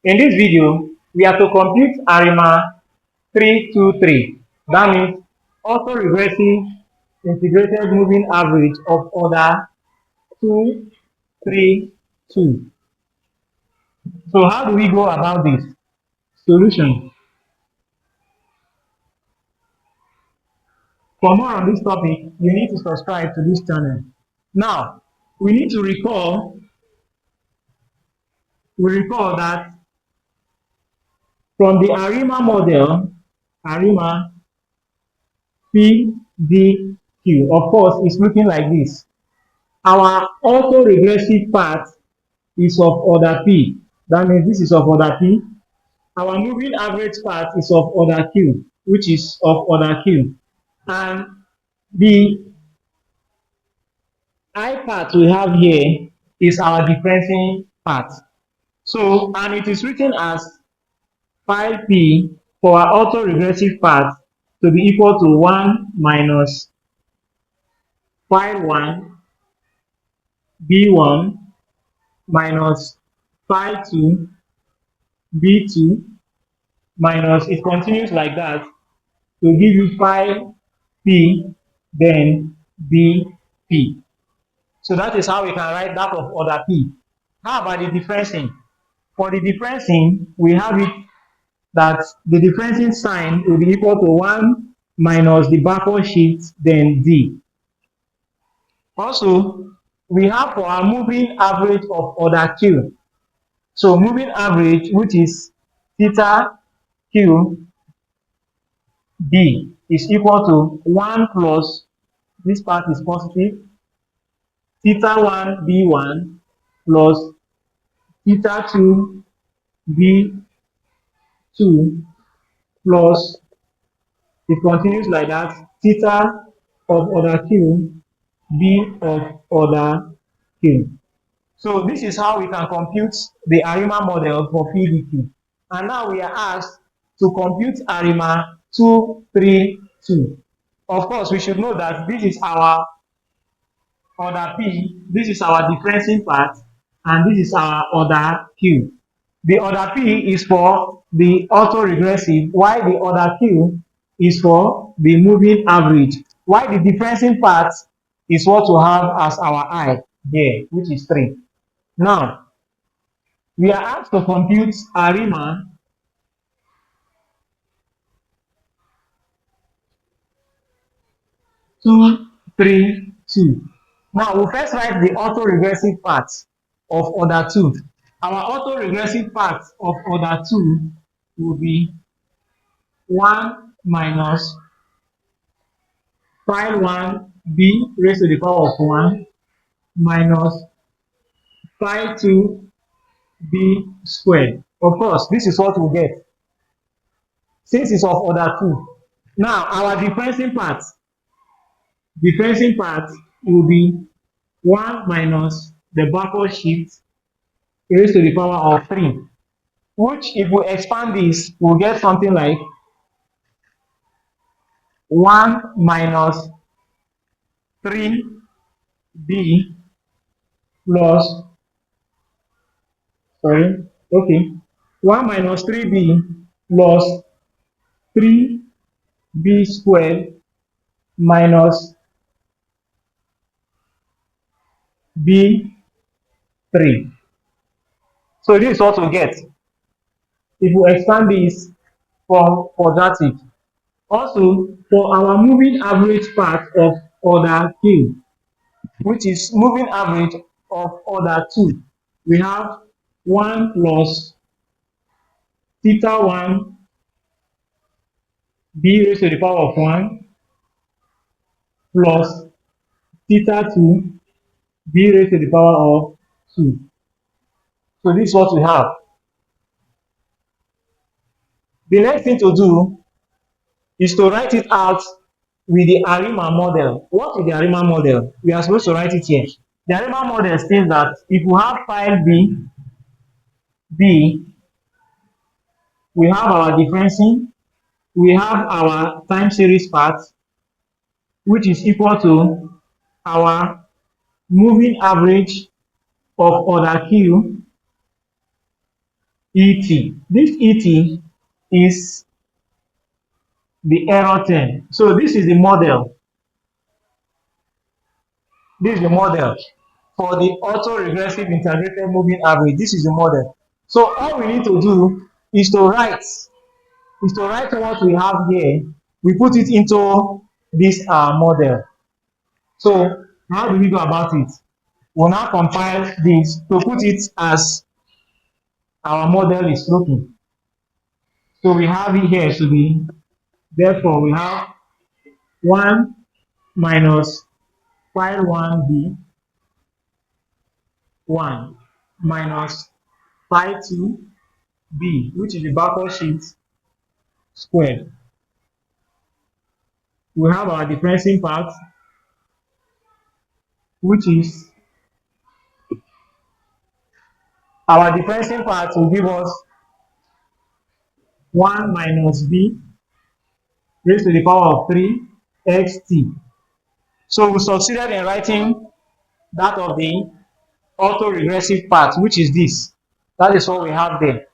In this video, we are to compute ARIMA 323. That means autoregressive integrated moving average of order 232. So how do we go about this? Solution. For more on this topic, you need to subscribe to this channel. Now, we need to recall that from the ARIMA model, ARIMA PDQ, of course, it's looking like this. Our autoregressive part is of order P. That means this is of order P. Our moving average part is of order Q, which is of order Q. And the I part we have here is our differentiating part. So, and it is written as phi P for our autoregressive part to be equal to 1 minus phi 1 B1 minus phi 2 B2 minus, it continues like that to give you phi P, then BP. So that is how we can write that of order P. How about the differentiating? For the differentiating, we have it that the differentiating sign will be equal to 1 minus the backward shift, then D. Also, we have for our moving average of order Q. So moving average, which is theta Q B, is equal to 1 plus, this part is positive, theta 1 B1 plus theta 2 B2 plus, it continues like that, theta of order Q B of order Q. So this is how we can compute the ARIMA model for PDQ. And now we are asked to compute ARIMA 232. Of course, we should know that this is our order P, this is our differentiating part, and this is our order Q. The order P is for the autoregressive, while the order Q is for the moving average, while the differentiating part is what we have as our I here, which is 3. Now, we are asked to compute ARIMA 232. Now, we'll first write the autoregressive part of order 2. Our autoregressive part of order 2 will be 1 minus phi 1 b raised to the power of 1 minus phi 2 b squared. Of course, this is what we'll get since it's of order 2. Now, our differentiating part will be 1 minus the backward shift raised to the power of 3, which if we expand this, we'll get something like 1 minus 3b plus, 1 minus 3b plus 3b squared minus b3. So this is what we get if we expand this from quadratic. Also, for our moving average part of order Q, which is moving average of order 2, we have 1 plus theta 1 b raised to the power of 1 plus theta 2 b raised to the power of 2. So this is what we have. The next thing to do is to write it out with the ARIMA model. What is the ARIMA model? We are supposed to write it here. The ARIMA model states that if we have file B, we have our differentiating, we have our time series part, which is equal to our moving average of order Q, ET. This ET is the error term. So this is the model. This is the model for the auto-regressive integrated moving average. This is the model. So all we need to do is to write what we have here. We put it into this model. So how do we go about it? We'll now compile this to put it as our model is looking. So we have it here to be, therefore we have 1 minus file 1b 1 minus file 2b, which is the backward sheet squared. We have our differencing part, which is our differencing part will give us 1 minus b raised to the power of 3 xt. So we succeeded in writing that of the auto-regressive part, which is this. That is what we have there.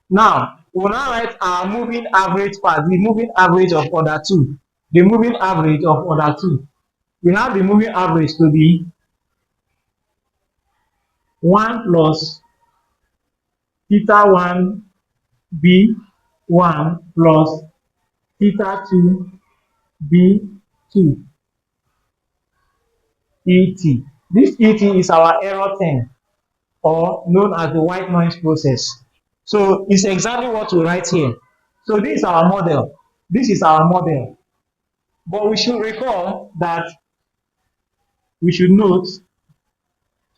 Now, we'll now write our moving average part, the moving average of order 2. The moving average of order 2. We have the moving average to be 1 plus theta 1 b 1 plus theta 2 b 2 et. This et is our error term, or known as the white noise process. So it's exactly what we write here. So this is our model. This is our model. But we should recall that we should note,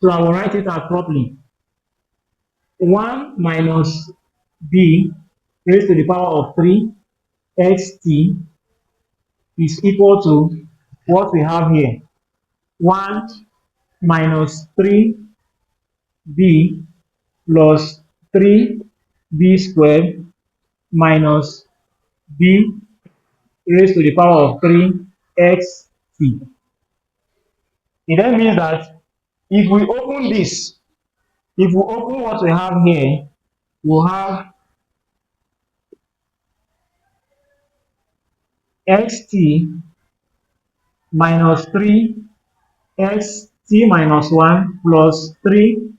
so I will write it out properly. 1 minus b raised to the power of 3 xt is equal to what we have here. 1 minus 3b plus 3b squared minus b raised to the power of 3xt. It then means that if we open this, if we open what we have here, we'll have xt minus 3 xt minus 1 plus 3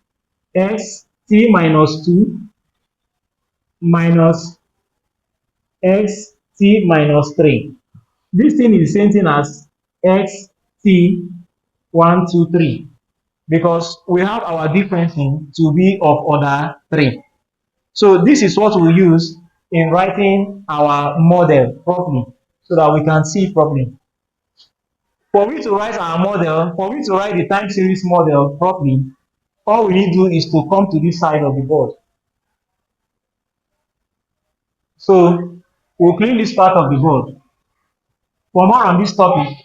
xt minus 2 minus xt minus 3. This thing is the same thing as xt 1, 2, 3, because we have our differencing to be of order 3. So this is what we use in writing our model properly, so that we can see properly. For me to write our model, for me to write the time series model properly, all we need to do is to come to this side of the board. So we'll clean this part of the board. For more on this topic,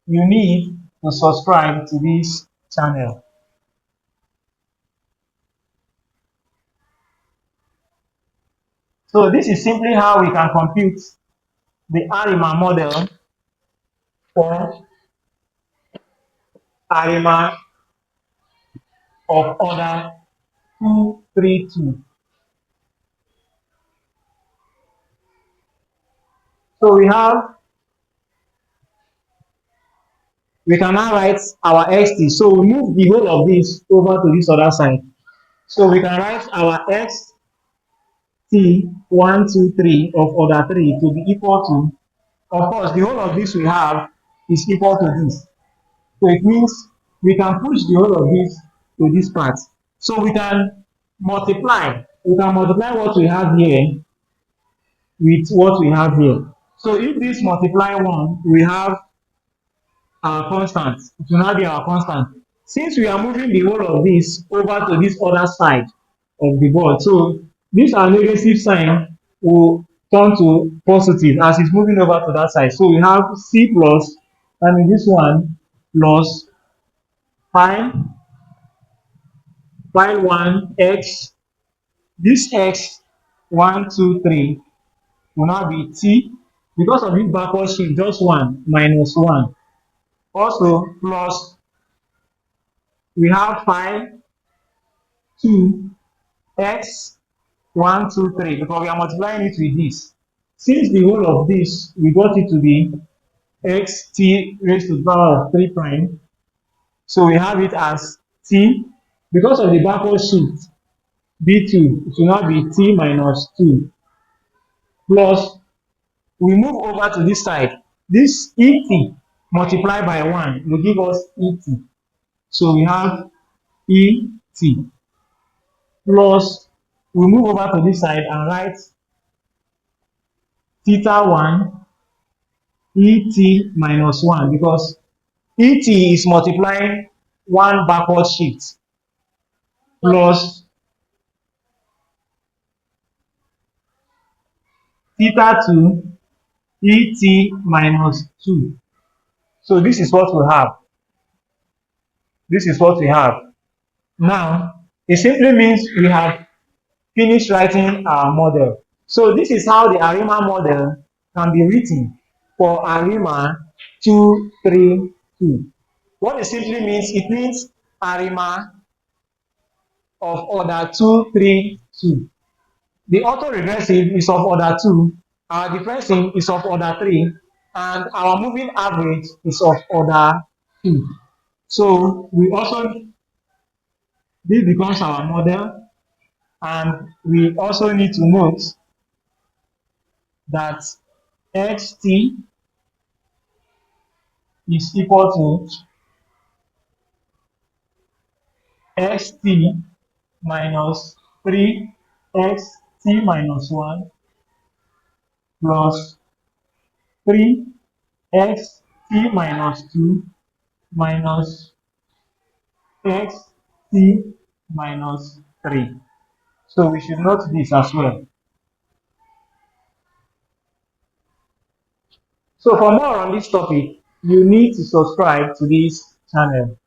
you need to subscribe to this channel. So this is simply how we can compute the ARIMA model for ARIMA of order 232. So we can now write our xt. So we move the whole of this over to this other side. So we can write our xt 1, 2, 3 of order 3 to be equal to, of course, the whole of this we have is equal to this. So it means we can push the whole of this to this part. So we can multiply what we have here with what we have here. So if this multiply 1, we have our constant. It will not be our constant. Since we are moving the whole of this over to this other side of the board, so this our negative sign will turn to positive as it's moving over to that side. So we have c plus, and in this one plus pi 1 x. This x 1, 2, 3 will now be t, because of this backward shift, just 1 minus 1. Also plus we have pi 2 x 1, 2, 3, because we are multiplying it with this. Since the whole of this, we got it to be xt raised to the power of 3 prime. So we have it as t. Because of the backward shift, b2, it will now be t minus 2 plus, we move over to this side. This et multiplied by 1 will give us et. So we have et plus, we move over to this side and write theta 1 et minus 1, because et is multiplying one backward shift plus theta 2 et minus 2. So this is what we have. This is what we have. Now, it simply means we have finished writing our model. So this is how the ARIMA model can be written for ARIMA 232. What it simply means, it means ARIMA of order 232. The autoregressive is of order 2, our differencing is of order 3, and our moving average is of order 2. So we also, this becomes our model, and we also need to note that xt is equal to xt minus 3xt minus 1 plus 3xt minus 2 minus xt minus 3. So we should note this as well. So for more on this topic, you need to subscribe to this channel.